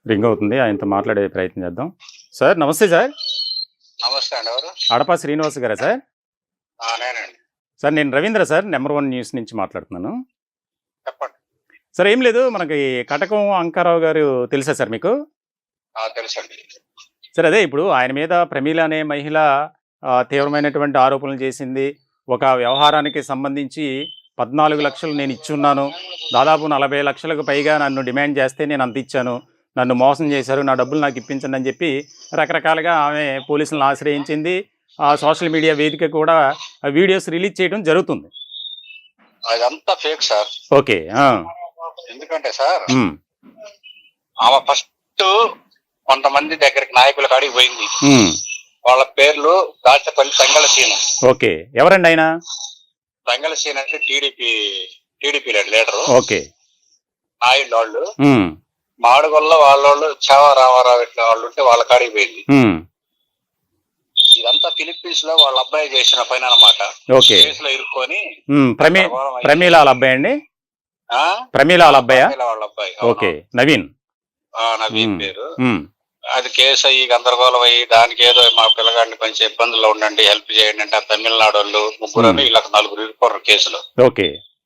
Ring అవుతుంది. ఆయనతో మాట్లాడే ప్రయత్నం చేద్దాం. సార్ నమస్తే సార్. నమస్తే అండి. ఎవరు? అడపా శ్రీనివాస్ గారా సార్? నేనండి. సార్ నేను రవీంద్ర సార్, నెంబర్ 1 న్యూస్ నుంచి మాట్లాడుతున్నాను. చెప్పండి. సార్ ఏం లేదు, మనకి కటకం అంకారావు గారు తెలుసా సార్ మీకు? తెలుసండి. సార్ అదే ఇప్పుడు ఆయన మీద ప్రమీల అనే మహిళ తీవ్రమైనటువంటి ఆరోపణలు చేసింది. ఒక వ్యవహారానికి సంబంధించి 14 లక్షలు నేను ఇచ్చున్నాను, దాదాపు 40 లక్షలకు పైగా నన్ను డిమాండ్ చేస్తే నేను అంత ఇచ్చాను, నన్ను మోసం చేశారు, నా డబ్బులు నాకు ఇప్పించండి అని చెప్పి రకరకాలుగా ఆమె పోలీసులను ఆశ్రయించింది. సోషల్ మీడియా వేదిక కూడా వీడియోస్ రిలీజ్ చేయడం జరుగుతుంది. అదంతా ఫేక్ సార్. ఓకే. ఎందుకంటే సార్ ఆమె ఫస్ట్ కొంతమంది దగ్గరికి నాయకుల కాడికి పోయింది. వాళ్ళ పేర్లు దాచపల్లి తంగళ సీను. ఓకే, ఎవరండి ఆయన? తంగళ సీన్ అంటే టీడీపీ లీడరు. ఓకే. నాయుడు వాళ్ళు, మాడుగొల్ల వాళ్ళోళ్ళు, చావా రామారావు ఇట్లా వాళ్ళు ఉంటే వాళ్ళ కాడికి పోయింది. ఇదంతా ఫిలిప్పీన్స్ లో వాళ్ళ అబ్బాయి చేసిన పైన అన్నమాట. ఓకే. కేసులో ఇరుక్కొని ప్రమీల వాళ్ళ అబ్బాయి అండి? ప్రమీల వాళ్ళ అబ్బాయా? వాళ్ళ అబ్బాయి. ఓకే. నవీన్ పేరు. అది కేసు అయ్యి గందరగోళం అయ్యి దానికి ఏదో మా పిల్లగాడిని కొంచెం ఇబ్బందుల్లో ఉండండి, హెల్ప్ చేయండి అంటే తమిళనాడు వాళ్ళు 3 వీళ్ళకి 4 ఇరుక్కున్నారు కేసులో. ఓకే.